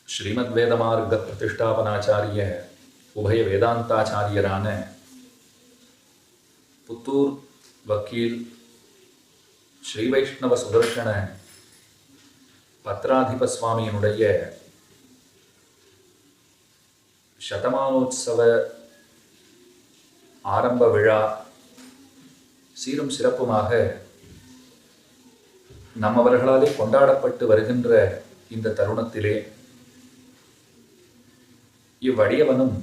ஸ்ரீமத்வேதமார்க்க பிரதிஷ்டாபனாச்சாரிய உபய வேதாந்தாச்சாரியரான புத்தூர் வக்கீல் ஸ்ரீ வைஷ்ணவ சுதர்சன பத்ராதிப சுவாமியினுடைய சதமானோத்சவ ஆரம்ப விழா சீரும் சிறப்புமாக நம்மவர்களாலே கொண்டாடப்பட்டு வருகின்ற இந்த தருணத்திலே இவ்வடியவனும்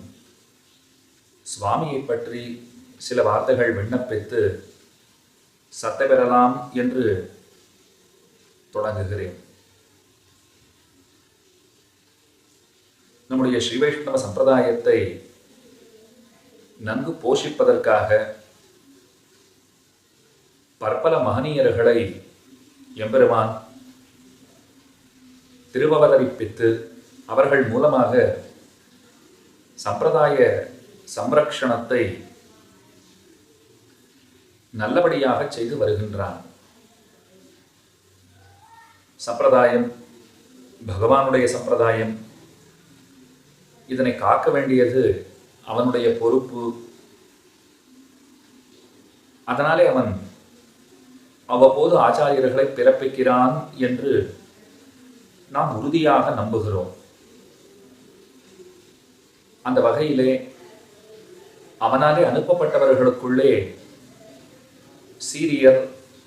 சுவாமியை பற்றி சில வார்த்தைகள் விண்ணப்பித்து சத்த பெறலாம் என்று தொடங்குகிறேன். நம்முடைய ஸ்ரீ வைஷ்ணவ சம்பிரதாயத்தை நன்கு போஷிப்பதற்காக பற்பல மகனீயர்களை எம்பெருமான் திருவவதரிப்பித்து அவர்கள் மூலமாக சம்பிரதாய சம்ரக்ஷணத்தை நல்லபடியாக செய்து வருகின்றான். சம்பிரதாயம் பகவானுடைய சம்பிரதாயம், இதனை காக்க வேண்டியது அவனுடைய பொறுப்பு. அதனாலே அவன் அவ்வப்போது ஆச்சாரியர்களை பிறப்பிக்கிறான் என்று நாம் உறுதியாக நம்புகிறோம். அந்த வகையிலே அவனாலே அனுப்பப்பட்டவர்களுக்குள்ளே சீரியர்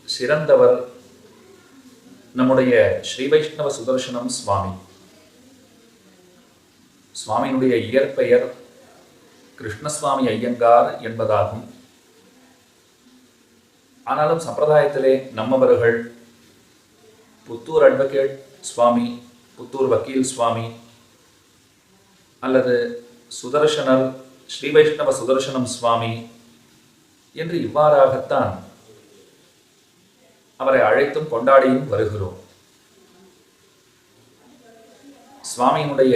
சிறந்தவர் நம்முடைய ஸ்ரீ வைஷ்ணவ சுதர்சனம் சுவாமி. சுவாமியினுடைய இயற்பெயர் கிருஷ்ணசுவாமி ஐயங்கார் என்பதாகும். ஆனாலும் சம்பிரதாயத்திலே நம்மவர்கள் புத்தூர் அட்வொகேட் சுவாமி, புத்தூர் வக்கீல் சுவாமி அல்லது சுதர்சனர் ஸ்ரீ வைஷ்ணவ சுதர்சனம் சுவாமி என்று இவ்வாறாகத்தான் அவரை அழைத்தும் கொண்டாடியும் வருகிறோம். சுவாமியினுடைய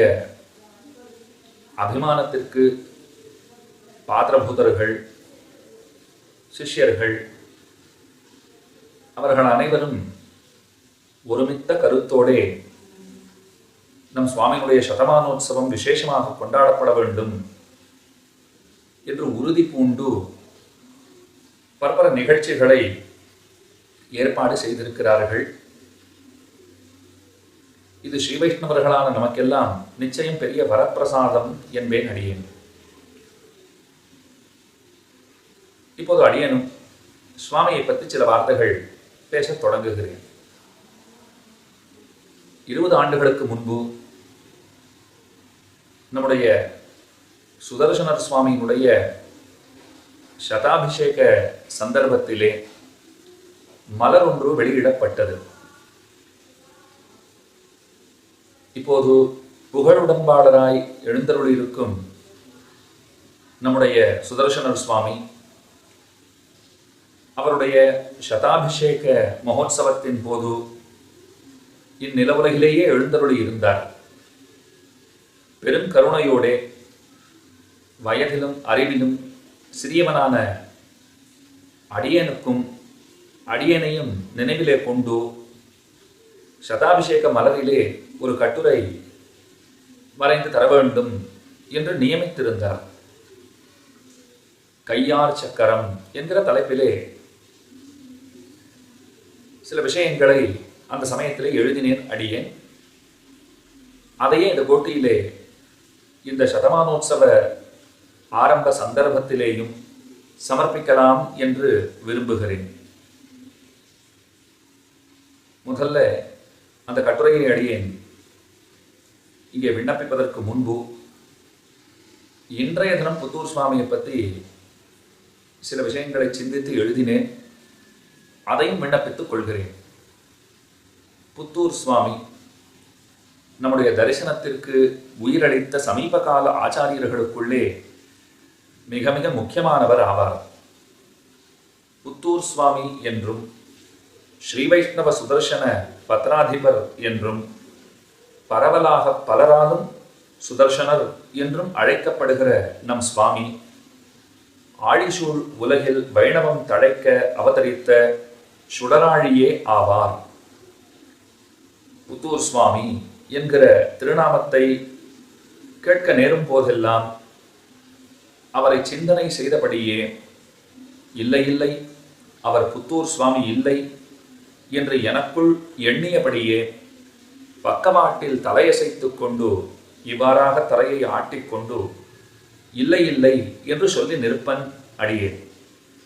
அபிமானத்திற்கு பாத்திரபூதர்கள், சிஷ்யர்கள் அவர்கள் அனைவரும் ஒருமித்த கருத்தோடே நம் சுவாமியினுடைய சதமானோத்சவம் விசேஷமாக கொண்டாடப்பட வேண்டும் என்று உறுதி பூண்டு பற்பல நிகழ்ச்சிகளை ஏற்பாடு செய்திருக்கிறார்கள். இது ஸ்ரீ வைஷ்ணவர்களான நமக்கெல்லாம் நிச்சயம் பெரிய வரப்பிரசாதம் என்பேன் அடியேன். இப்போது அடியேனும் சுவாமியை பற்றி சில வார்த்தைகள் பேசத் தொடங்குகிறேன். 20 ஆண்டுகளுக்கு முன்பு நம்முடைய சுதர்சனர் சுவாமியினுடைய சதாபிஷேக சந்தர்ப்பத்திலே மலர் ஒன்று வெளியிடப்பட்டது. இப்போது புகழுடன்பாளராய் எழுந்தருளிருக்கும் நம்முடைய சுதர்சனர் சுவாமி அவருடைய சதாபிஷேக மகோத்சவத்தின் போது இந்நிலவுலகிலேயே எழுந்தருளி இருந்தார். பெரும் கருணையோடே வயதிலும் அறிவிலும் சிறியவனான அடியேனுக்கும் அடியேனையும் நினைவிலே கொண்டு சதாபிஷேக மலரிலே ஒரு கட்டுரை வரைந்து தர வேண்டும் என்று நியமித்திருந்தார். கையார் சக்கரம் என்கிற தலைப்பிலே சில விஷயங்களை அந்த சமயத்திலே எழுதினேன் அடியேன். அதையே இந்த கோட்டியிலே இந்த சதமானோத்சவ ஆரம்ப சந்தர்ப்பத்திலேயும் சமர்ப்பிக்கலாம் என்று விரும்புகிறேன். முதல்ல அந்த கட்டுரையை அடியேன் இங்கே விண்ணப்பிப்பதற்கு முன்பு இன்றைய தினம் புத்தூர் சுவாமியை பற்றி சில விஷயங்களை சிந்தித்து எழுதினேன். அதையும் விண்ணப்பித்துக் கொள்கிறேன். புத்தூர் சுவாமி நம்முடைய தரிசனத்திற்கு உயிரளித்த சமீப கால ஆச்சாரியர்களுக்குள்ளே மிக மிக முக்கியமானவர் ஆவார். புத்தூர் சுவாமி என்றும் ஸ்ரீ வைஷ்ணவ சுதர்சன பத்ராதிபர் என்றும் பரவலாக பலராலும் சுதர்சனர் என்றும் அழைக்கப்படுகிற நம் சுவாமி ஆழிசூழ் உலகில் வைணவம் தழைக்க அவதரித்த சுடராழியே ஆவார். புத்தூர் சுவாமி என்கிற திருநாமத்தை கேட்க நேரும் போதெல்லாம் அவரை சிந்தனை செய்தபடியே இல்லை இல்லை அவர் புத்தூர் சுவாமி இல்லை என்று எனக்குள் எண்ணியபடியே பக்கவாட்டில் தலையசைத்து கொண்டு இவ்வாறாக தலையை ஆட்டிக்கொண்டு இல்லை இல்லை என்று சொல்லி நிற்பன் அடியேன்.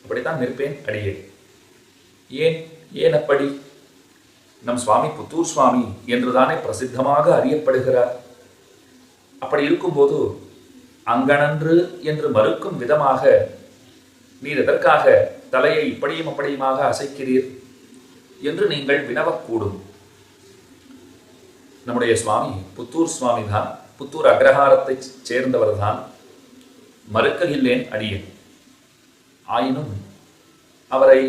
அப்படித்தான் நிற்பேன் அடியேன். ஏன் ஏன் அப்படி? நம் சுவாமி புத்தூர் சுவாமி என்றுதானே பிரசித்தமாக அறியப்படுகிறார். அப்படி இருக்கும்போது அங்கனன்று என்று மறுக்கும் விதமாக நீர் எதற்காக தலையை இப்படியும் அப்படியுமாக அசைக்கிறீர் என்று நீங்கள் வினவக்கூடும். நம்முடைய சுவாமி புத்தூர் சுவாமி தான், புத்தூர் அக்ரஹாரத்தை சேர்ந்தவர் தான், மறுக்ககில்லேன் அடியேன். ஆயினும் அவரை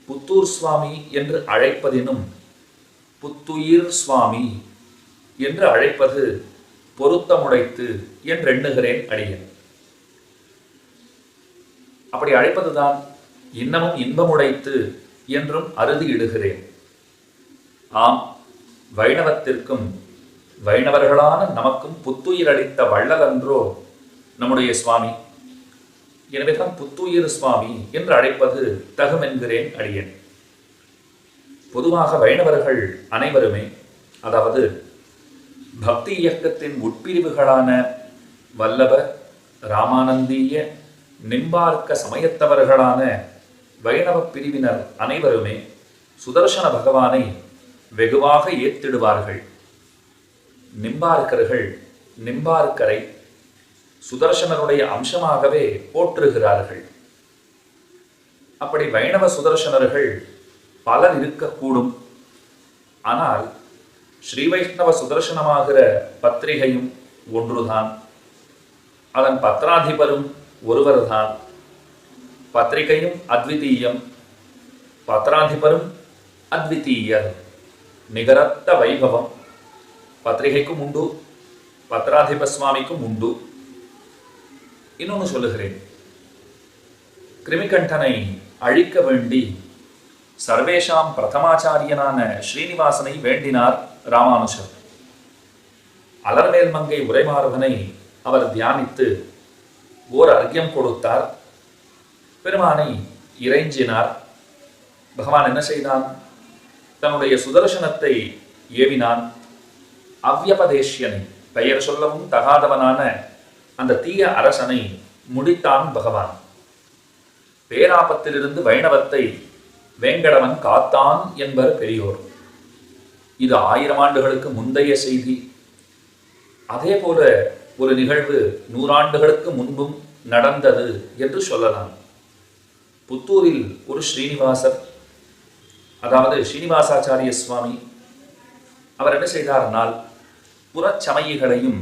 புத்தூர் சுவாமி என்று அழைப்பதினும் புத்துயிர் சுவாமி என்று அழைப்பது பொருத்தமுடைத்து என்றெண்ணுகிறேன் அடியேன். அப்படி அழைப்பதுதான் இன்னமும் இன்பமுடைத்து என்றும் அறுதியிடுகிறேன். ஆம், வைணவத்திற்கும் வைணவர்களான நமக்கும் புத்துயிர் அளித்த வள்ளலன்றோ நம்முடைய சுவாமி. எனவேதான் புத்துயிர் சுவாமி என்று அழைப்பது தகும் என்கிறேன் அடியேன். பொதுவாக வைணவர்கள் அனைவருமே, அதாவது பக்தி இயக்கத்தின் உட்பிரிவுகளான வல்லப, ராமானந்தீய, நிம்பார்க்க சமயத்தவர்களான வைணவ பிரிவினர் அனைவருமே சுதர்சன பகவானை வெகுவாக ஏத்திடுவார்கள். நிம்பார்க்கர்கள் நிம்பார்க்கரை சுதர்சனருடைய அம்சமாகவே போற்றுகிறார்கள். அப்படி வைணவ சுதர்சனர்கள் பலர் இருக்கக்கூடும். ஆனால் ஸ்ரீ வைஷ்ணவ சுதர்சனமாகிற பத்திரிகையும் ஒன்றுதான். அதன் பத்திராதிபரும் ஒருவர்தான். பத்திரிகையும் அத்விதீயம், பத்திராதிபரும் அத்விதீயர். நிகரத்த வைபவம் பத்திரிகைக்கும் உண்டு, பத்திராதிப சுவாமிக்கும் உண்டு. இன்னொன்று சொல்லுகிறேன். கிருமிகண்டனை அழிக்க வேண்டி சர்வேஷாம் பிரதமாச்சாரியனான ஸ்ரீனிவாசனை வேண்டினார் ராமானுஜர். அலர்மேல் மங்கை உரைமார்பனை அவர் தியானித்து ஓர் அர்க்கியம் கொடுத்தார். பெருமானை இறைஞ்சினார். பகவான் என்ன செய்தான்? தன்னுடைய சுதர்சனத்தை ஏவினான். அவ்யபதேஷ்யனை, பெயர் சொல்லவும் தகாதவனான அந்த தீய அரசனை முடித்தான் பகவான். பேராபத்திலிருந்து வைணவத்தை வேங்கடவன் காத்தான் என்பர் பெரியோர். இது 1000 ஆண்டுகளுக்கு முந்தைய செய்தி. அதே போல ஒரு நிகழ்வு 100 ஆண்டுகளுக்கு முன்பும் நடந்தது என்று சொல்லலாம். புத்தூரில் ஒரு ஸ்ரீனிவாசர், அதாவது ஸ்ரீனிவாசாச்சாரிய சுவாமி, அவர் என்ன செய்தார்னால் புறச்சமயிகளையும்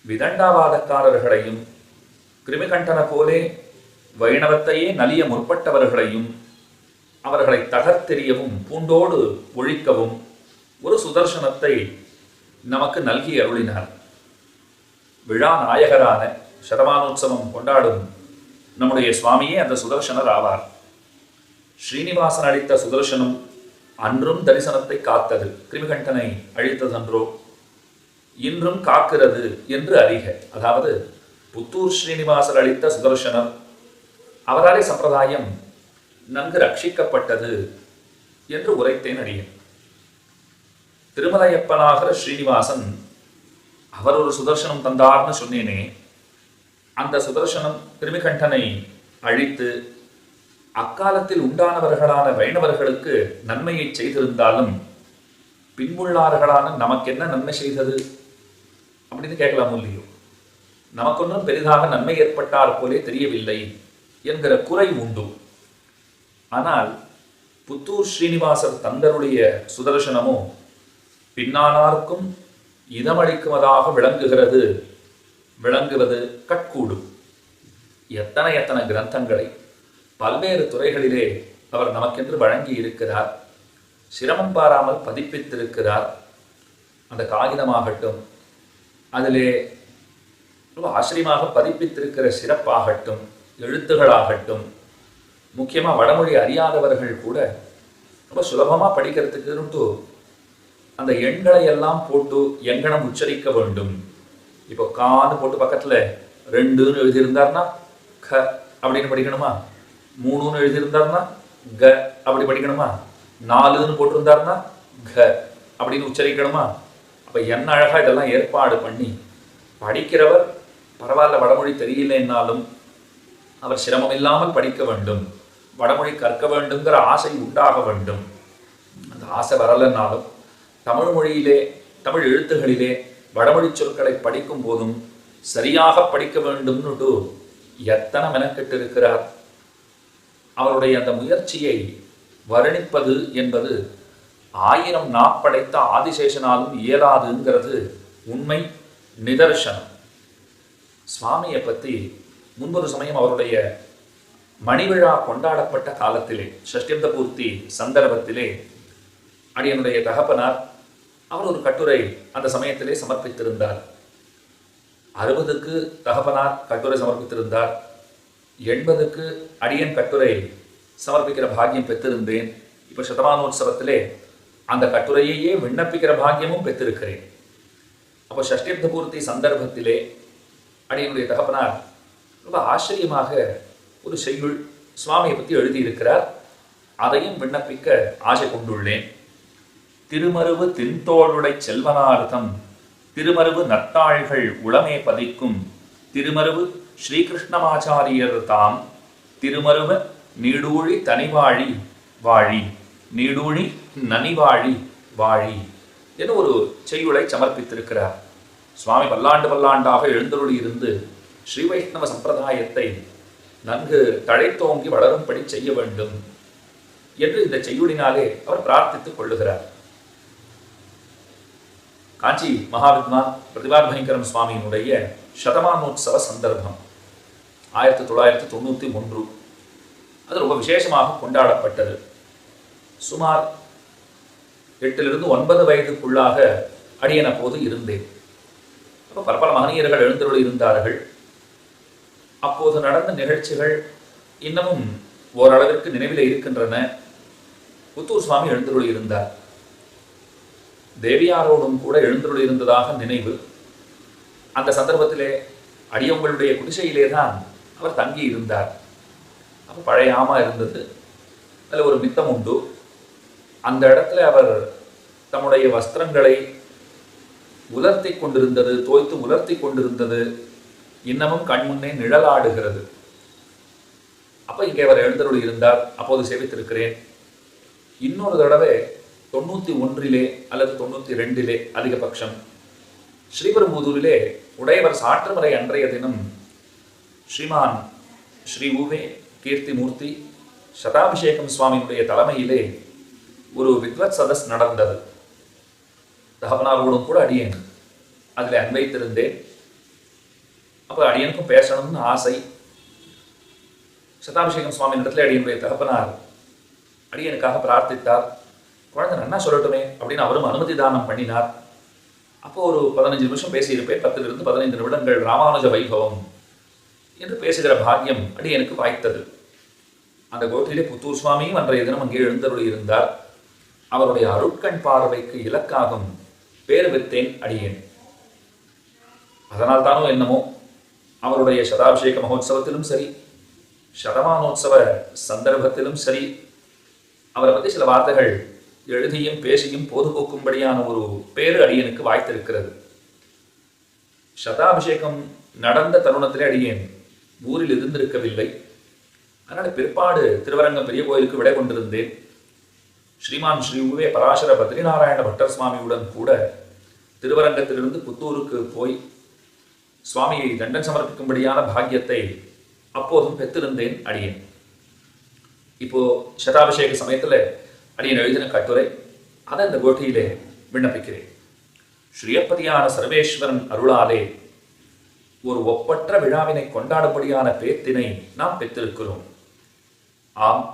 விதண்டாவாதக்காரர்களையும் கிருமிகண்டன போலே வைணவத்தையே நலிய முற்பட்டவர்களையும் அவர்களை தகர்த்தெறியவும் பூண்டோடு ஒழிக்கவும் ஒரு சுதர்சனத்தை நமக்கு நல்கி அருளினார். விழா நாயகரான சதமானோத்சவம் கொண்டாடும் நம்முடைய சுவாமியே அந்த சுதர்சனர் ஆவார். ஸ்ரீனிவாசன் அளித்த சுதர்சனம் அன்றும் தரிசனத்தை காத்தது, கிருமிகண்டனை அழித்ததன்றோ? இன்றும் காக்கிறது என்று அறிக. அதாவது புத்தூர் ஸ்ரீனிவாசர் அளித்த சுதர்சனர், அவராலே சம்பிரதாயம் நன்கு ரட்சிக்கப்பட்டது என்று உரைத்தேன் அடியேன். திருமலையப்பனாகிற ஸ்ரீனிவாசன் அவர் ஒரு சுதர்சனம் தந்தார்னு சொன்னேனே, அந்த சுதர்சனம் கிருமிகண்டனை அழித்து அக்காலத்தில் உண்டானவர்களான வைணவர்களுக்கு நன்மையை செய்திருந்தாலும் பின்புள்ளார்களான நமக்கு என்ன நன்மை செய்தது அப்படின்னு கேட்கலாம் இல்லையோ? நமக்கொன்றும் பெரிதாக நன்மை ஏற்பட்டார் போலே தெரியவில்லை என்கிற குறை உண்டு. ஆனால் புத்தூர் ஸ்ரீனிவாசர் தந்தருடைய சுதர்சனமோ பின்னானார்க்கும் இதமளிக்குவதாக விளங்குவது கட்கூடு. எத்தனை எத்தனை கிரந்தங்களை பல்வேறு துறைகளிலே அவர் நமக்கென்று வழங்கி இருக்கிறார். சிரமம் பாராமல் பதிப்பித்திருக்கிறார். அந்த காகிதமாகட்டும், அதிலே ரொம்ப ஆச்சரியமாக பதிப்பித்திருக்கிற சிறப்பாகட்டும், எழுத்துகளாகட்டும், முக்கியமாக வடமொழி அறியாதவர்கள் கூட ரொம்ப சுலபமாக படிக்கிறதுக்கு அந்த அந்த எண்களை எல்லாம் போட்டு எங்கனம் உச்சரிக்க வேண்டும். இப்போ கான்னு போட்டு பக்கத்துல 2ன்னு எழுதியிருந்தார்னா க அப்படின்னு படிக்கணுமா? 3ன்னு எழுதியிருந்தார்னா க அப்படி படிக்கணுமா? 4ன்னு போட்டிருந்தார்னா க அப்படின்னு உச்சரிக்கணுமா? அப்ப என்ன அழகா இதெல்லாம் ஏற்பாடு பண்ணி படிக்கிறவர் பரவாயில்ல, வடமொழி தெரியலன்னாலும் அவர் சிரமம் இல்லாமல் படிக்க வேண்டும், வடமொழி கற்க வேண்டுங்கிற ஆசை உண்டாக வேண்டும். அந்த ஆசை வரலன்னாலும் தமிழ் மொழியிலே, தமிழ் எழுத்துகளிலே வடமொழி சொற்களை படிக்கும் போதும் சரியாக படிக்க வேண்டும்னுட்டு எத்தனை மெனக்கெட்டு இருக்கிறார். அவருடைய அந்த முயற்சியை வர்ணிப்பது என்பது 1000 நாப்படைத்த ஆதிசேஷனாலும் இயலாதுங்கிறது உண்மை நிதர்சனம். சுவாமியை பற்றி முன்பொரு சமயம் அவருடைய மணிவிழா கொண்டாடப்பட்ட காலத்திலே, ஷஷ்டியப்த பூர்த்தி சந்தர்ப்பத்திலே, அடியனுடைய தகப்பனார் அவர் ஒரு கட்டுரை அந்த சமயத்திலே சமர்ப்பித்திருந்தார். 60க்கு தகப்பனார் கட்டுரை சமர்ப்பித்திருந்தார். 80க்கு அடியன் கட்டுரை சமர்ப்பிக்கிற பாக்கியம் பெற்றிருந்தேன். இப்போ சதமானோத்சவத்திலே அந்த கட்டுரையையே விண்ணப்பிக்கிற பாக்கியமும் பெற்றிருக்கிறேன். அப்போ ஷஷ்டியப்த பூர்த்தி சந்தர்ப்பத்திலே அடியனுடைய தகப்பனார் ரொம்ப ஆச்சரியமாக ஒரு செய்யுள் சுவாமியை பற்றி எழுதியிருக்கிறார். அதையும் விண்ணப்பிக்க ஆசை கொண்டுள்ளேன். திருமருவு தின்தோளுடை செல்வனார்த்தம் திருமருவு நத்தாள்கள் உளமே பதிக்கும் திருமருவு ஸ்ரீகிருஷ்ணமாச்சாரியர் தாம் திருமருவ நீடூழி தனிவாழி வாழி நீடூழி நனிவாழி வாழி என ஒரு செய்யுளை சமர்ப்பித்திருக்கிறார். சுவாமி பல்லாண்டாக எழுந்தருளி இருந்து ஸ்ரீ வைஷ்ணவ சம்பிரதாயத்தை நன்கு தழைத்தோங்கி வளரும்படி செய்ய வேண்டும் என்று இந்த செய்யுளினாலே அவர் பிரார்த்தித்துக் கொள்ளுகிறார். காஞ்சி மகாவித்வான் பிரதிபாத் பயங்கரம் சுவாமியினுடைய சதமானோத்சவ சந்தர்ப்பம் 1991. அது ரொம்ப விசேஷமாக கொண்டாடப்பட்டது. சுமார் 8லிருந்து 9 வயதுக்குள்ளாக அடியன போது இருந்தேன். அப்போ பல மகனியர்கள் எழுந்தருளி இருந்தார்கள். அப்போது நடந்த நிகழ்ச்சிகள் இன்னமும் ஓரளவிற்கு நினைவில் இருக்கின்றன. புத்தூர் சுவாமி எழுந்தருளி இருந்தார். தேவியாரோடும் கூட எழுந்தருளி இருந்ததாக நினைவு. அந்த சந்தர்ப்பத்திலே அடியவங்களுடைய குடிசையிலே தான் அவர் தங்கி இருந்தார். அப்போ பழைய ஆமா இருந்தது, அதில் ஒரு மித்தம் உண்டு. அந்த இடத்துல அவர் தம்முடைய வஸ்திரங்களை உலர்த்தி கொண்டிருந்தது, தோய்த்து உலர்த்தி கொண்டிருந்தது இன்னமும் கண்முன்னே நிழலாடுகிறது. அப்போ இங்கே அவர் எழுந்தருளி இருந்தார். அப்போது சேவித்திருக்கிறேன். இன்னொரு தடவை 91 அல்லது 92 அதிகபட்சம் ஸ்ரீபெரும்புதூரிலே உடையவர் சாற்றுமுறை அன்றைய தினம் ஸ்ரீமான் ஸ்ரீ உவே கீர்த்திமூர்த்தி சதாபிஷேகம் சுவாமியினுடைய தலைமையிலே ஒரு வித்வத் சதஸ் நடந்தது. தகப்பனாரோடும் கூட அடியேன் அதில் அன்வைத்திருந்தேன். அப்போ அடியனுக்கும் பேசணும்னு ஆசை. சதாபிஷேகம் சுவாமியின் இடத்துல அடியனுடைய தகப்பனார் அடியனுக்காக பிரார்த்தித்தார். குழந்தை நன்னா சொல்லட்டுமே அப்படின்னு அவரும் அனுமதி தானம் பண்ணினார். அப்போ ஒரு 15 நிமிஷம் பேசியிருப்பேன். 10லிருந்து 15 நிமிடங்கள் ராமானுஜ வைபவம் என்று பேசுகிற பாக்கியம் அடியனுக்கு வாய்த்தது. அந்த கோட்டிலே புத்தூர் சுவாமியும் அன்றைய தினம் அங்கே எழுந்தருளி இருந்தார். அவருடைய அருட்கண் பார்வைக்கு இலக்காகும் பேர் பெற்றேன் அடியேன். அதனால் தானோ என்னமோ அவருடைய சதாபிஷேக மகோத்சவத்திலும் சரி, சதமானோத்சவ சந்தர்ப்பத்திலும் சரி, அவரை பற்றி சில வார்த்தைகள் எழுதியும் பேசியும் போதுபோக்கும்படியான ஒரு பேரு அடியனுக்கு வாய்த்திருக்கிறது. சதாபிஷேகம் நடந்த தருணத்திலே அடியேன் ஊரில் இருந்திருக்கவில்லை. அதனால் பிற்பாடு திருவரங்கம் பெரிய கோயிலுக்கு விடை கொண்டிருந்தேன். ஸ்ரீமான் ஸ்ரீ உவே பராசர பத்ரிநாராயண பட்டர் சுவாமியுடன் கூட திருவரங்கத்திலிருந்து புத்தூருக்கு போய் சுவாமியை தண்டன் சமர்ப்பிக்கும்படியான பாக்கியத்தை அப்போதும் பெற்றிருந்தேன் அடியேன். இப்போ சதாபிஷேக சமயத்தில் அடியன் எழுதின கட்டுரை அதை இந்த கோட்டியிலே விண்ணப்பிக்கிறேன். ஸ்ரீயப்பதியான சர்வேஸ்வரன் அருளாலே ஒரு ஒப்பற்ற விழாவினை கொண்டாடும்படியான பேத்தினை நாம் பெற்றிருக்கிறோம். ஆம்,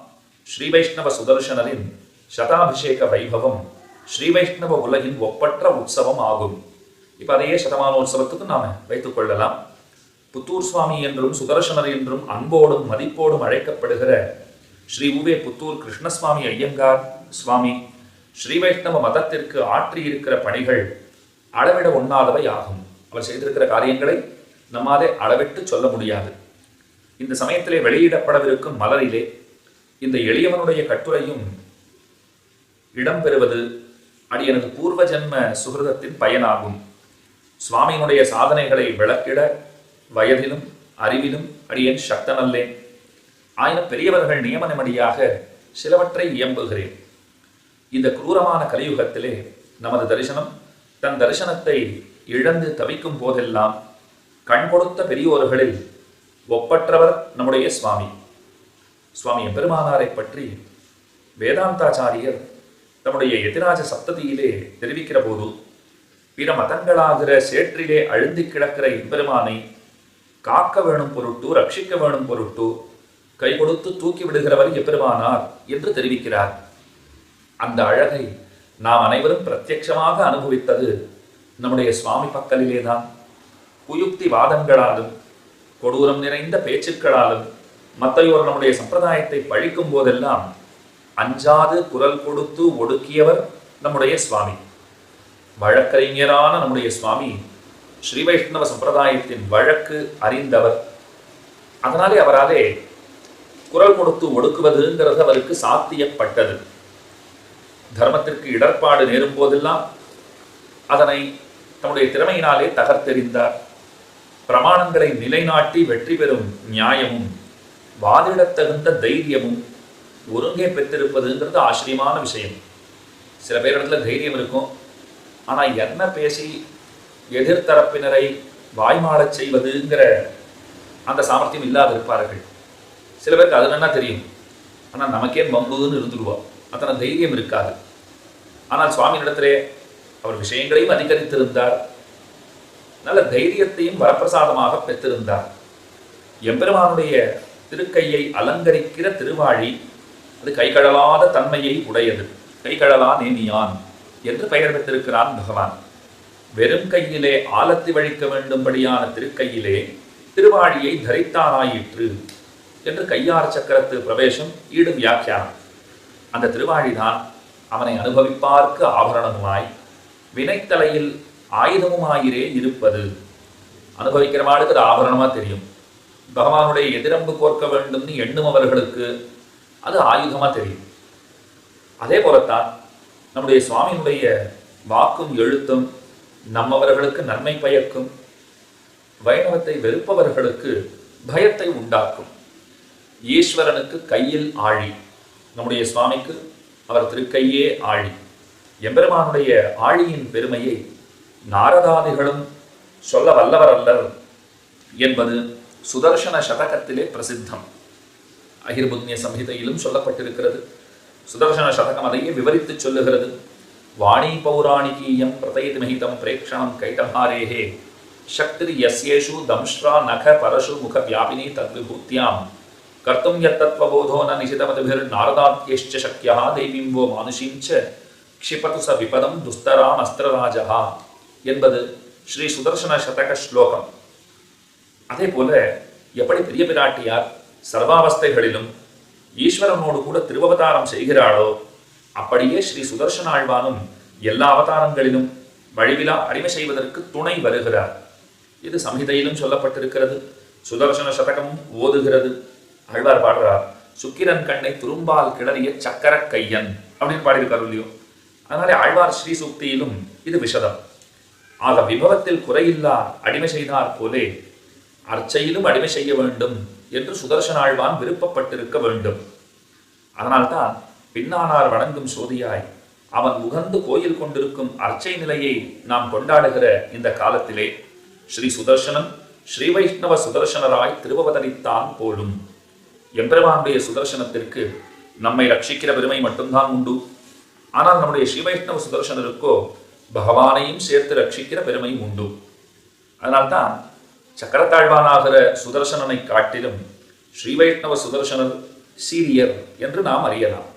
ஸ்ரீ வைஷ்ணவ சுதர்சனரின் சதாபிஷேக வைபவம் ஸ்ரீ வைஷ்ணவ உலகின் ஒப்பற்ற உற்சவம் ஆகும். இப்போ அதையே சதமானோத்சவத்துக்கு நாம் வைத்துக் கொள்ளலாம். புத்தூர் சுவாமி என்றும் சுதர்சனர் என்றும் அன்போடும் மதிப்போடும் அழைக்கப்படுகிற ஸ்ரீ உவே புத்தூர் கிருஷ்ணசுவாமி ஐயங்கார் சுவாமி ஸ்ரீ வைஷ்ணவ மதத்திற்கு ஆற்றியிருக்கிற பணிகள் அளவிட ஒண்ணாதவை ஆகும். அவர் செய்திருக்கிற காரியங்களை நம்மாலே அளவிட்டு சொல்ல முடியாது. இந்த சமயத்திலே வெளியிடப்படவிருக்கும் மலரிலே இந்த எளியவனுடைய கட்டுரையும் இடம்பெறுவது அடியனது பூர்வ ஜென்ம சுகிருதத்தின் பயனாகும். சுவாமியினுடைய சாதனைகளை விளக்கிட வயதிலும் அறிவிலும் அடியேன் சக்தனல்லேன். ஆயினும் பெரியவர்கள் நியமனமடியாக சிலவற்றை இயம்புகிறேன். இந்த குரூரமான கலியுகத்திலே நமது தரிசனம் தன் தரிசனத்தை இழந்து தவிக்கும் போதெல்லாம் கண் கொடுத்த பெரியோர்களில் ஒப்பற்றவர் நம்முடைய சுவாமி எம்பெருமானாரை பற்றி வேதாந்தாச்சாரியர் தம்முடைய எதிராஜ சப்ததியிலே தெரிவிக்கிற போது, பிற மதங்களாகிற சேற்றிலே அழுந்தி கிடக்கிற எம்பெருமானை காக்க வேணும் பொருட்டு, ரட்சிக்க வேணும் பொருட்டு கை கொடுத்து தூக்கி விடுகிறவர் எம்பெருமானார் என்று தெரிவிக்கிறார். அந்த அழகை நாம் அனைவரும் பிரத்யட்சமாக அனுபவித்தது நம்முடைய சுவாமி பக்கலிலேதான். குயுக்தி வாதங்களாலும் கொடூரம் நிறைந்த பேச்சுக்களாலும் மத்தையோர் நம்முடைய சம்பிரதாயத்தை பழிக்கும் போதெல்லாம் அஞ்சாது குரல் கொடுத்து ஒடுக்கியவர் நம்முடைய சுவாமி. வழக்கறிஞரான நம்முடைய சுவாமி ஸ்ரீ வைஷ்ணவ சம்பிரதாயத்தின் வழக்கு அறிந்தவர். அதனாலே அவராலே குரல் கொடுத்து ஒடுக்குவதுங்கிறது அவருக்கு சாத்தியப்பட்டது. தர்மத்திற்கு இடர்பாடு நேரும் போதெல்லாம் அதனை தம்முடைய திறமையினாலே தகர்த்தெறிந்தார். பிரமாணங்களை நிலைநாட்டி வெற்றி பெறும் நியாயமும் வாதிடத்தகுந்த தைரியமும் ஒருங்கே பெற்றிருப்பதுங்கிறது ஆச்சரியமான விஷயம். சில பேரிடத்துல தைரியம் இருக்கும், ஆனா என்ன பேசி எதிர்த்தரப்பினரை வாய்மாடச் செய்வதுங்கிற அந்த சாமர்த்தியம் இல்லாத இருப்பார்கள். சில பேருக்கு அது என்ன தெரியும், ஆனா நமக்கே வம்புன்னு இருந்துடுவா, அத்தனை தைரியம் இருக்காது. ஆனால் சுவாமியிடத்திலே அவர் விஷயங்களையும் அதிகரித்திருந்தார், நல்ல தைரியத்தையும் வரப்பிரசாதமாக பெற்றிருந்தார். எம்பெருமானுடைய திருக்கையை அலங்கரிக்கிற திருவாழி அது கைகழலாத தன்மையை உடையது. கைகழலா நேமியான் என்று பெயர் பெற்றிருக்கிறான் பகவான். வெறும் கையிலே ஆலத்தி வழிக்க வேண்டும்படியான திருக்கையிலே திருவாழியை தரித்தானாயிற்று என்று கையார் சக்கரத்து பிரவேசம் ஈடு வியாக்கியானம். அந்த திருவாழிதான் அவனை அனுபவிப்பார்க்கு ஆபரணமுமாய் வினைத்தலையில் ஆயுதமுமாயிரே இருப்பது. அனுபவிக்கிறவாளுக்கு அது ஆபரணமா தெரியும். பகவானுடைய எதிரம்பு கோர்க்க வேண்டும்னு எண்ணுமவர்களுக்கு அது ஆயுதமா தெரியும். அதே போலத்தான் நம்முடைய சுவாமியினுடைய வாக்கும் எழுத்தும் நம்மவர்களுக்கு நன்மை பயக்கும், வைணவத்தை வெறுப்பவர்களுக்கு பயத்தை உண்டாக்கும். ஈஸ்வரனுக்கு கையில் ஆழி, நம்முடைய சுவாமிக்கு அவர் திருக்கையே ஆழி. எம்பெருமானுடைய ஆழியின் பெருமையை நாரதாதிகளும் சொல்ல வல்லவரல்லர் என்பது சுதர்சன சதகத்திலே பிரசித்தம். அகிர்புத்னிய சம்ஹிதையிலும் சொல்லப்பட்டிருக்கிறது. சுதர்சன சதகம் அதையே விவரித்து சொல்லுகிறது. வாணி பௌராணிகீயம் பிரதயதி மகிதம் பிரேக்ஷணம் கைட்டமாரேஹே சக்திர் யஸ்யேஷு தம்ஷ்ரா நக பரசு முக வியாபினி தத்விபூத்யாம் கர்த்தும் யத்தத்வபோதோ ந நிஷிதமதுபிர் நாரதாத்யேஷ்ச சக்யா தெய்வீம்போ மானுஷீஞ்ச க்ஷிபது ச விபதம் துஸ்தராம் அஸ்திரராஜா என்பது ஸ்ரீ சுதர்சன சதக ஸ்லோகம். அதே போல எப்படி பெரிய பிராட்டியார் சர்வாவஸ்தைகளிலும் ஈஸ்வரனோடு கூட திருவவதாரம் செய்கிறாளோ அப்படியே ஸ்ரீ சுதர்சன ஆழ்வானும் எல்லா அவதாரங்களிலும் வழிவிலா அடிமை செய்வதற்கு துணை வருகிறார். இது சம்ஹிதையிலும் சொல்லப்பட்டிருக்கிறது. சுதர்சன சதகமும் ஓதுகிறது. ஆழ்வார் பாடுறார், சுக்கிரன் கண்ணை துரும்பால் கிளறிய சக்கர கையன் அப்படின்னு பாடியிருக்காரு இல்லையோ. அதனாலே ஆழ்வார் ஸ்ரீ சூக்தியிலும் இது விஷதம். ஆக விபவத்தில் குறையில்லா அடிமை செய்தார் போலே அர்ச்சையிலும் அடிமை செய்ய வேண்டும் என்று சுதர்சன ஆழ்வான் விருப்பப்பட்டிருக்க வேண்டும். அதனால்தான் பின்னானார் வணங்கும் சோதியாய் அவன் உகந்து கோயில் கொண்டிருக்கும் அர்ச்சை நிலையை நாம் கொண்டாடுகிற இந்த காலத்திலே ஸ்ரீ சுதர்சனன் ஸ்ரீ வைஷ்ணவ சுதர்சனராய் திருவவதரித்தான் போலும். எம்பெருமானுடைய சுதர்சனத்திற்கு நம்மை ரட்சிக்கிற பெருமை மட்டும்தான் உண்டு. ஆனால் நம்முடைய ஸ்ரீ வைஷ்ணவ சுதர்சனருக்கோ பகவானையும் சேர்த்து ரட்சிக்கிற பெருமை உண்டு. அதனால்தான் சக்கரத்தாழ்வானாகிற சுதர்சனனை காட்டிலும் ஸ்ரீ வைஷ்ணவ சுதர்சனர் சீரியர் என்று நாம் அறியலாம்.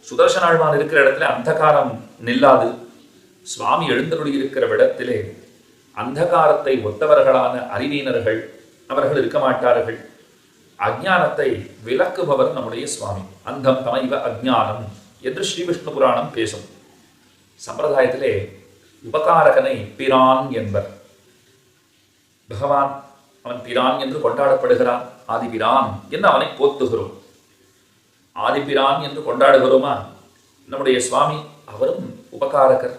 சுதர்சன ஆழ்வான் இருக்கிற இடத்துல அந்தகாரம் நில்லாது. சுவாமி எழுந்தருளி இருக்கிற இடத்திலே அந்தகாரத்தை ஒத்தவர்களான அறிவீனர்கள் அவர்கள் இருக்க மாட்டார்கள். அஜ்ஞானத்தை விலக்குபவர் நம்முடைய சுவாமி. அந்தம் தமைவ அஜ்ஞானம் என்று ஸ்ரீ விஷ்ணு புராணம் பேசும். சம்பிரதாயத்திலே உபகாரகனை பிரான் என்பர். பகவான் அவன் பிரான் என்று கொண்டாடப்படுகிறான், ஆதிபிரான் என்று அவனை போத்துகிறோம். ஆதிபிரான் என்று கொண்டாடுகிறோமா? நம்முடைய சுவாமி அவரும் உபகாரகர்.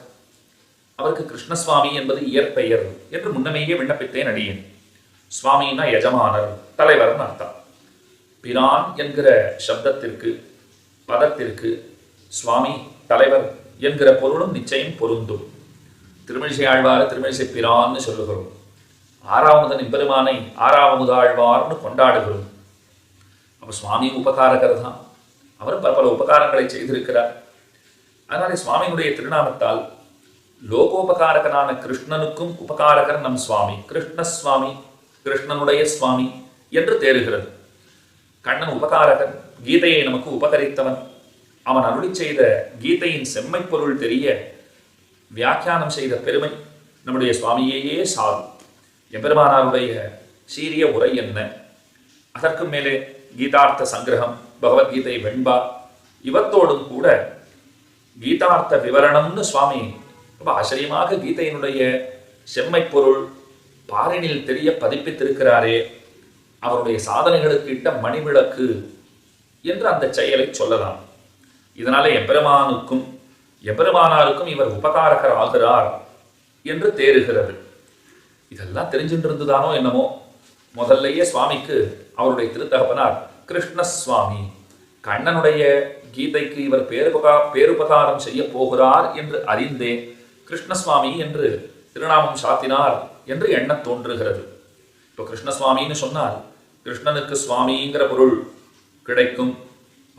அவருக்கு கிருஷ்ணசுவாமி என்பது இயற்பெயர் என்று முன்னமேயே விண்ணப்பித்தேன் அடியேன். சுவாமின்னா எஜமானர், தலைவர்னு அர்த்தம். பிரான் என்கிற சப்தத்திற்கு, பதத்திற்கு சுவாமி, தலைவர் என்கிற பொருளும் நிச்சயம் பொருந்தும். திருமிழிசை ஆழ்வார திருமிழிசை பிரான்னு சொல்லுகிறோம். ஆறாவமுதன் எம்பெருமானை ஆறாவமுதாழ்வார்னு கொண்டாடுகிறோம். அப்ப சுவாமி உபகாரகர் தான். அவர் பல உபகாரங்களை செய்திருக்கிறார். அதனாலே சுவாமியினுடைய திருநாமத்தால் லோகோபகாரகனான கிருஷ்ணனுக்கும் உபகாரகர் நம் சுவாமி, கிருஷ்ணசுவாமி, கிருஷ்ணனுடைய சுவாமி என்று தேறுகிறது. கண்ணன் உபகாரகன், கீதையை நமக்கு உபகரித்தவன். அவன் அருளி செய்த கீதையின் செம்மை பொருள் தெரிய வியாக்கியானம் செய்த பெருமை நம்முடைய சுவாமியையே சாரும். எம்பெருமானாருடைய சீரிய உரை என்ன, அதற்கு மேலே கீதார்த்த சங்கிரகம், பகவத்கீதை வெண்பா, இவத்தோடும் கூட கீதார்த்த விவரணம்னு சுவாமி ரொம்ப ஆச்சரியமாக கீதையினுடைய செம்மை பொருள் பாரினில் தெரிய பதிப்பித்திருக்கிறாரே. அவருடைய சாதனைகளுக்கு இட்ட மணிவிளக்கு என்று அந்த செயலை சொல்லலாம். இதனாலே எம்பெருமானுக்கும் எம்பெருமானாருக்கும் இவர் உபகாரகர் ஆகிறார் என்று தேறுகிறது. இதெல்லாம் தெரிஞ்சுட்டு இருந்துதானோ என்னமோ, முதல்லையே சுவாமிக்கு அவருடைய திருத்தகப்பனார் கிருஷ்ணசுவாமி, கண்ணனுடைய கீதைக்கு இவர் பேருபகாரம் செய்ய போகிறார் என்று அறிந்தே கிருஷ்ணசுவாமி என்று திருநாமம் சாத்தினார் என்று எண்ண தோன்றுகிறது. இப்போ கிருஷ்ணசுவாமின்னு சொன்னால் கிருஷ்ணனுக்கு சுவாமிங்கிற பொருள் கிடைக்கும்,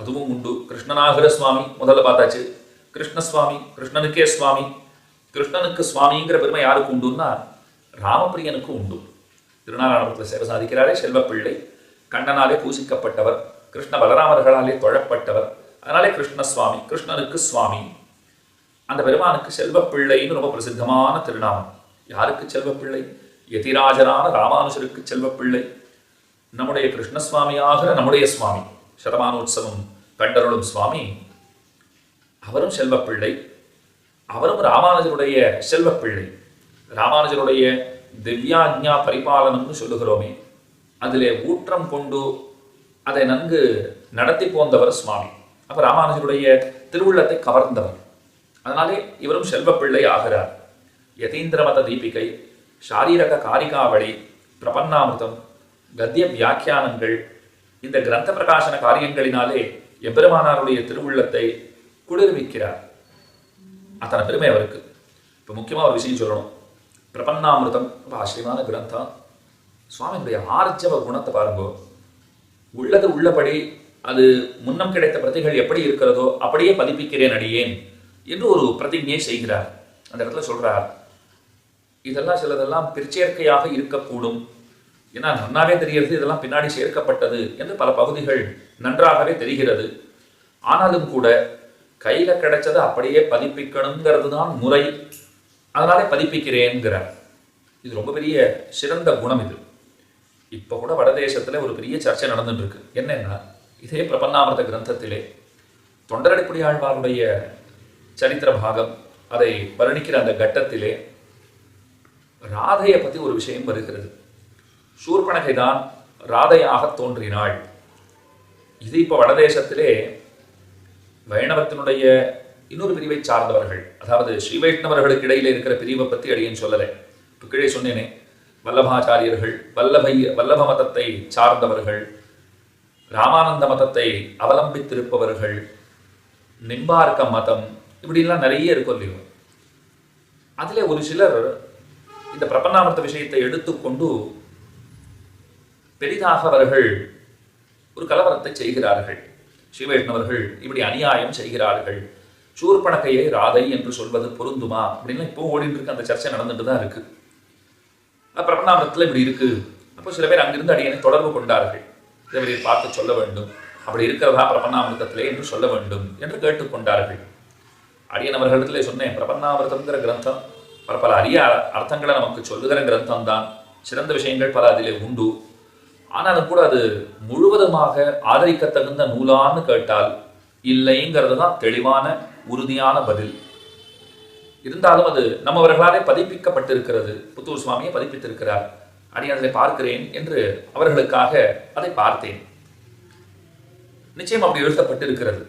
அதுவும் உண்டு. கிருஷ்ணனாகிற சுவாமி முதல்ல பார்த்தாச்சு. கிருஷ்ணசுவாமி, கிருஷ்ணனுக்கே சுவாமி. கிருஷ்ணனுக்கு சுவாமிங்கிற பெருமை யாருக்கு உண்டுன்னா ராமபிரியனுக்கு உண்டு. திருநாராயணத்தில் சேவை சாதிக்கிறாரே செல்வப்பிள்ளை, கண்ணனாலே பூசிக்கப்பட்டவர், கிருஷ்ண பலராமர்களாலே தொழப்பட்டவர். அதனாலே கிருஷ்ணசுவாமி, கிருஷ்ணனுக்கு சுவாமி. அந்த பெருமானுக்கு செல்வப்பிள்ளைன்னு ரொம்ப பிரசித்தமான திருநாமம். யாருக்கு செல்வப்பிள்ளை? யதிராஜனான ராமானுஜருக்கு செல்வப்பிள்ளை. நம்முடைய கிருஷ்ணசுவாமியாகிற நம்முடைய சுவாமி, சதமானோத்சவம் கண்டருளும் சுவாமி, அவரும் செல்வப்பிள்ளை. அவரும் ராமானுஜருடைய செல்வப்பிள்ளை. ராமானுஜருடைய திவ்யாஜ்ஞா பரிபாலனம்னு சொல்லுகிறோமே, அதிலே ஊற்றம் கொண்டு அதை நன்கு நடத்தி போந்தவர் சுவாமி. அப்ப ராமானுஜருடைய திருவுள்ளத்தை கவர்ந்தவர். அதனாலே இவரும் செல்வப்பிள்ளை ஆகிறார். யதீந்திரமத தீபிகை, சாரீரக காரிகாவளி, பிரபன்னாமிர்தம், கத்திய வியாக்கியானங்கள், இந்த கிரந்த பிரகாசன காரியங்களினாலே எம்பெருமானாருடைய திருவுள்ளத்தை குளிர்விக்கிறார். அத்தனை பெருமை அவருக்கு. இப்போ முக்கியமாக ஒரு விஷயம் சொல்லணும். பிரபன்னாமிர்தம் ரொம்ப ஆச்சரியமான கிரந்தம். சுவாமியுடைய ஆர்ஜவ குணத்தை பாருங்கோ. உள்ளது உள்ளபடி, அது முன்னம் கிடைத்த பிரதிகள் எப்படி இருக்கிறதோ அப்படியே பதிப்பிக்கிறேன் அடியேன் என்று ஒரு பிரதிஜையை செய்கிறார். அந்த இடத்துல சொல்றார், இதெல்லாம் சிலதெல்லாம் பிற்சேர்க்கையாக இருக்கக்கூடும், ஏன்னா நன்னாவே தெரிகிறது இதெல்லாம் பின்னாடி சேர்க்கப்பட்டது என்று பல பகுதிகள் நன்றாகவே தெரிகிறது. ஆனாலும் கூட கையில கிடைச்சதை அப்படியே பதிப்பிக்கணுங்கிறது தான் முறை, அதனாலே பதிப்பிக்கிறேன்கிறார். இது ரொம்ப பெரிய சிறந்த குணம். இது இப்போ கூட வடதேசத்துல ஒரு பெரிய சர்ச்சை நடந்துட்டு இருக்கு. என்னன்னா, இதே பிரபன்னாமிர்த கிரந்தத்திலே தொண்டரடிப்புடி ஆழ்வாருடைய சரித்திர பாகம், அதை வர்ணிக்கிற அந்த கட்டத்திலே ராதையை பற்றி ஒரு விஷயம் வருகிறது. சூர்பனகை தான் ராதையாக தோன்றினாள். இது இப்போ வடதேசத்திலே வைணவத்தினுடைய இன்னொரு பிரிவை சார்ந்தவர்கள், அதாவது ஸ்ரீ வைஷ்ணவர்களுக்கு இடையில இருக்கிற பிரிவை பற்றி அடியேன் சொல்லலை. இப்போ கீழே சொன்னேனே, வல்லபாச்சாரியர்கள், வல்லப மதத்தை சார்ந்தவர்கள், ராமானந்த மதத்தை அவலம்பித்திருப்பவர்கள், நிம்பார்க்க மதம், இப்படிலாம் நிறைய இருக்கும் இல்லையோ. அதில் ஒரு சிலர் இந்த பிரபன்னாமிர்த விஷயத்தை எடுத்துக்கொண்டு பெரிதாக அவர்கள் ஒரு கலவரத்தை செய்கிறார்கள். ஸ்ரீ வைஷ்ணவர்கள் இப்படி அநியாயம் செய்கிறார்கள், சூர்பனகையை ராதை என்று சொல்வது பொருந்துமா அப்படின்னு இப்போ ஓடிட்டு இருக்கு. அந்த சர்ச்சை நடந்துட்டு தான் இருக்கு. பிரபன்னாமிரத்தில் இப்படி இருக்கு. அப்போ சில பேர் அங்கிருந்து அடியனை தொடர்பு கொண்டார்கள். இதை பார்த்து சொல்ல வேண்டும், அப்படி இருக்கிறதா பிரபன்னாமிரத்திலே என்று சொல்ல வேண்டும் என்று கேட்டுக்கொண்டார்கள். அடியன் அவர்களிடத்திலே சொன்னேன், பிரபன்னாமிரதம்ங்கிற கிரந்தம் பல அரிய அர்த்தங்களை நமக்கு சொல்லுகிற கிரந்தம் தான். சிறந்த விஷயங்கள் பல அதிலே உண்டு. ஆனாலும் கூட அது முழுவதுமாக ஆதரிக்க தகுந்த நூலான்னு கேட்டால் இல்லைங்கிறது தான் தெளிவான உறுதியான பதில். இருந்தாலும் அது நம்மவர்களாலே பதிப்பிக்கப்பட்டிருக்கிறது. புத்தூர் சுவாமியை பதிப்பித்திருக்கிறார். அடி அதை பார்க்கிறேன் என்று அவர்களுக்காக அதை பார்த்தேன். நிச்சயம் அப்படி எழுதப்பட்டிருக்கிறது.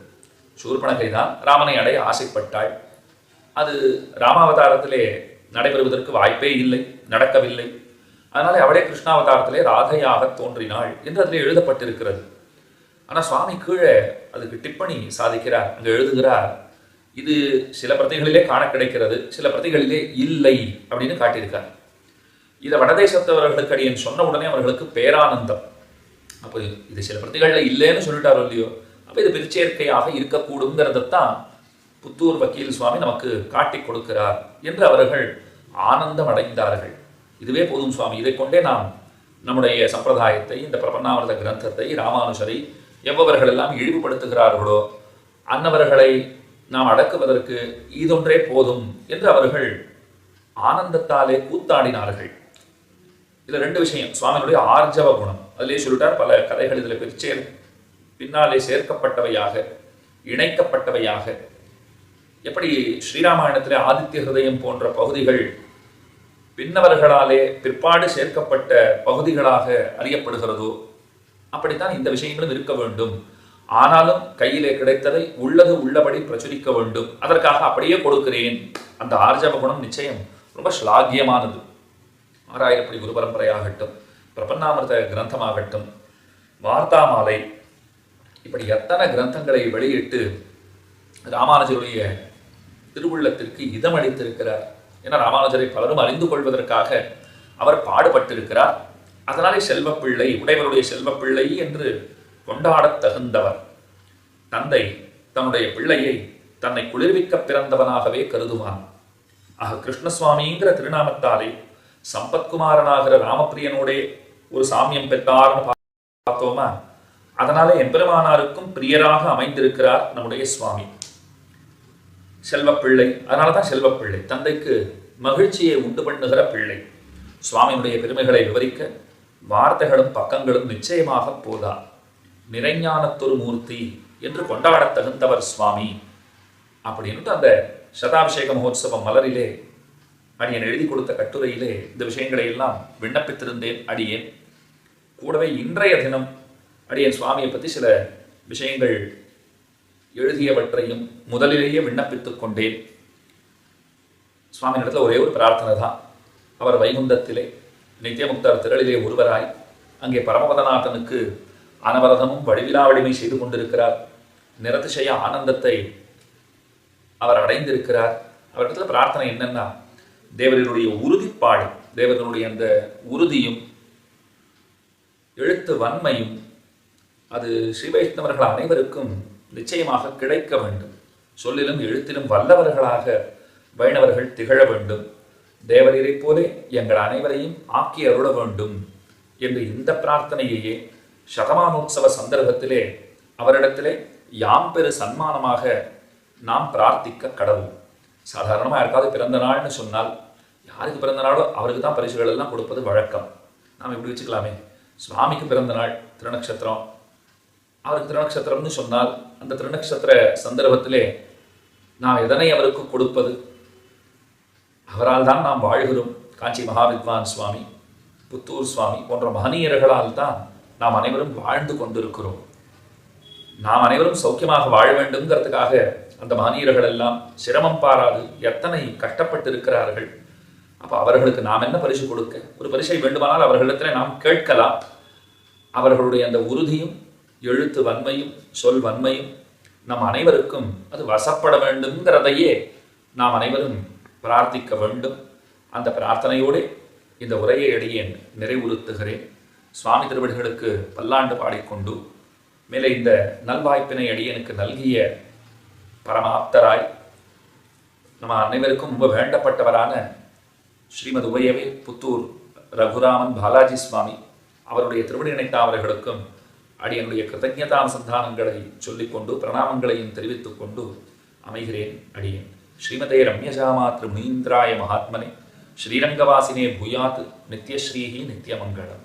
சூர்பனகை தான் ராமனை அடைய ஆசைப்பட்டாள். அது ராமாவதாரத்திலே நடைபெறுவதற்கு வாய்ப்பே இல்லை, நடக்கவில்லை. அதனாலே அவளே கிருஷ்ணாவதாரத்திலே ராதையாக தோன்றினாள் என்று அதிலே எழுதப்பட்டிருக்கிறது. ஆனால் சுவாமி கீழே அதுக்கு டிப்பணி சாதிக்கிறார். அங்கே எழுதுகிறார், இது சில பிரதிகளிலே காண கிடைக்கிறது, சில பிரதிகளிலே இல்லை அப்படின்னு காட்டியிருக்கார். இதை வடதேசத்தவர்களுக்கு அடியேன் சொன்ன உடனே அவர்களுக்கு பேரானந்தம். அப்போ இது சில பிரதிகளில் இல்லைன்னு சொல்லிட்டாரோ இல்லையோ, அப்போ இது பிற்சேர்க்கையாக இருக்கக்கூடுங்கிறதான் புத்தூர் வக்கீல் சுவாமி நமக்கு காட்டி கொடுக்கிறார் என்று அவர்கள் ஆனந்தம் அடைந்தார்கள். இதுவே போதும் சுவாமி, இதை கொண்டே நாம் நம்முடைய சம்பிரதாயத்தை, இந்த பிரபன்னாமிர்த கிரந்தத்தை, ராமானுஜரை எவ்வவர்கள் எல்லாம் இழிவுபடுத்துகிறார்களோ அன்னவர்களை நாம் அடக்குவதற்கு இதொன்றே போதும் என்று அவர்கள் ஆனந்தத்தாலே கூத்தாடினார்கள். இதுல ரெண்டு விஷயம். சுவாமியினுடைய ஆர்ஜவ குணம் அதிலே சொல்லிட்டார். பல கதைகள் இதில் பின்னாலே சேர்க்கப்பட்டவையாக, இணைக்கப்பட்டவையாக. எப்படி ஸ்ரீராமாயணத்திலே ஆதித்ய ஹிருதயம் போன்ற பகுதிகள் பின்னவர்களாலே பிற்பாடு சேர்க்கப்பட்ட பகுதிகளாக அறியப்படுகிறதோ, அப்படித்தான் இந்த விஷயங்களும் இருக்க வேண்டும். ஆனாலும் கையிலே கிடைத்ததை உள்ளது உள்ளபடி பிரச்சுரிக்க வேண்டும். அதற்காக அப்படியே கொடுக்கிறேன். அந்த ஆர்ஜவ குணம் நிச்சயம் ரொம்ப ஸ்லாகியமானது. ஆறாயிரப்படி குரு பரம்பரையாகட்டும், பிரபன்னாமிர்த கிரந்தமாகட்டும், வார்த்தாமாலை, இப்படி எத்தனை கிரந்தங்களை வெளியிட்டு ராமானுஜருடைய திருவுள்ளத்திற்கு இதமளித்திருக்கிறார். ஏன்னா ராமானுஜரை பலரும் அறிந்து கொள்வதற்காக அவர் பாடுபட்டிருக்கிறார். அதனாலே செல்வப்பிள்ளை, உடையவருடைய செல்வப்பிள்ளை என்று கொண்டாடத் தகுந்தவர். தந்தை தன்னுடைய பிள்ளையை தன்னை குளிர்விக்க பிறந்தவனாகவே கருதுவான். ஆக கிருஷ்ணசுவாமிங்கிற திருநாமத்தாலே சம்பத்குமாரனாகிற ராமப்பிரியனோடே ஒரு சாமியம் பெற்றார்னு பார்த்தோமா, அதனாலே எம்பெருமானாருக்கும் பிரியராக அமைந்திருக்கிறார் நம்முடைய சுவாமி. செல்வப்பிள்ளை, அதனாலதான் செல்வப்பிள்ளை, தந்தைக்கு மகிழ்ச்சியை உண்டு பண்ணுகிற பிள்ளை. சுவாமியினுடைய பெருமைகளை விவரிக்க வார்த்தைகளும் பக்கங்களும் நிச்சயமாக போதா. நிறைஞானத்தொரு மூர்த்தி என்று கொண்டாடத் தகுந்தவர் சுவாமி அப்படின்ட்டு அந்த சதாபிஷேக மகோத்சவ மலரிலே அடியேன் எழுதி கொடுத்த கட்டுரையிலே இந்த விஷயங்களை எல்லாம் விண்ணப்பித்திருந்தேன் அடியேன். கூடவே இன்றைய தினம் அடியேன் சுவாமியை பற்றி சில விஷயங்கள் எழுதியவற்றையும் முதலிலேயே விண்ணப்பித்துக் கொண்டேன். சுவாமியிடத்தில் ஒரே ஒரு பிரார்த்தனை தான். அவர் வைகுந்தத்திலே நித்தியமுக்தர் திரளிலே ஒருவராய் அங்கே பரமபதநாதனுக்கு அனவரதமும் வடிவிலா வடிமை செய்து கொண்டிருக்கிறார். நிரதிசய ஆனந்தத்தை அவர் அடைந்திருக்கிறார். அவரிடத்துல பிரார்த்தனை என்னன்னா, தேவர்களுடைய உறுதிப்பாடு, தேவர்களுடைய அந்த உறுதியும் எழுத்து வன்மையும் அது ஸ்ரீ வைஷ்ணவர்கள் அனைவருக்கும் நிச்சயமாக கிடைக்க வேண்டும். சொல்லிலும் எழுத்திலும் வல்லவர்களாக வைணவர்கள் திகழ வேண்டும். தேவரீரை போலே எங்கள் அனைவரையும் ஆக்கி அருள வேண்டும் என்று இந்த பிரார்த்தனையையே சதமானோத்சவ சந்தர்ப்பத்திலே அவரிடத்திலே யாம் பெரு சன்மானமாக நாம் பிரார்த்திக்க கடவுள். சாதாரணமாக யாருக்காவது பிறந்த நாள்னு சொன்னால் யாருக்கு பிறந்த நாளோ அவருக்கு தான் பரிசுகள் எல்லாம் கொடுப்பது வழக்கம். நாம் இப்படி வச்சுக்கலாமே, சுவாமிக்கு பிறந்த நாள் திருநக்ஷத்திரம், அவருக்கு திருநக்ஷத்திரம்னு சொன்னால் அந்த திருநக்ஷத்திர சந்தர்ப்பத்திலே நாம் எதனை அவருக்கு கொடுப்பது? அவரால் தான் நாம் வாழ்கிறோம். காஞ்சி மகாவித்வான் சுவாமி, புத்தூர் சுவாமி போன்ற மகனீயர்களால் தான் நாம் அனைவரும் வாழ்ந்து கொண்டிருக்கிறோம். நாம் அனைவரும் சௌக்கியமாக வாழ வேண்டும்ங்கிறதுக்காக அந்த மகனீயர்கள் எல்லாம் சிரமம் பாராது எத்தனை கஷ்டப்பட்டு இருக்கிறார்கள். அப்போ அவர்களுக்கு நாம் என்ன பரிசு கொடுக்க? ஒரு பரிசை வேண்டுமானால் அவர்களிடத்தில் நாம் கேட்கலாம். அவர்களுடைய அந்த உறுதியும் எழுத்து வன்மையும் சொல் வன்மையும் நம் அனைவருக்கும் அது வசப்பட வேண்டும்ங்கிறதையே நாம் அனைவரும் பிரார்த்திக்க வேண்டும். அந்த பிரார்த்தனையோடு இந்த உரையை அடியேன் நிறைவுறுத்துகிறேன். சுவாமி திருவடிகளுக்கு பல்லாண்டு பாடிக்கொண்டு மேலே இந்த நல்வாய்ப்பினை அடியனுக்கு நல்கிய பரமாப்தராய் நம்ம அனைவருக்கும் ரொம்ப வேண்டப்பட்டவரான ஸ்ரீமத் உபயவே புத்தூர் ரகுராமன் பாலாஜி சுவாமி அவருடைய திருவடி இணைத்தாவர்களுக்கும் அடியனுடைய கிருதஜதானுசந்தானங்களை சொல்லிக்கொண்டு பிரணாமங்களையும் தெரிவித்துக் கொண்டு அமைகிறேன் அடியேன். ஸ்ரீமதே ரம்யஜாமாத்ரு முனீந்திராய மகாத்மனே ஸ்ரீரங்கவாசினே பூயாத் நித்யஸ்ரீஹி நித்யமங்கலம்.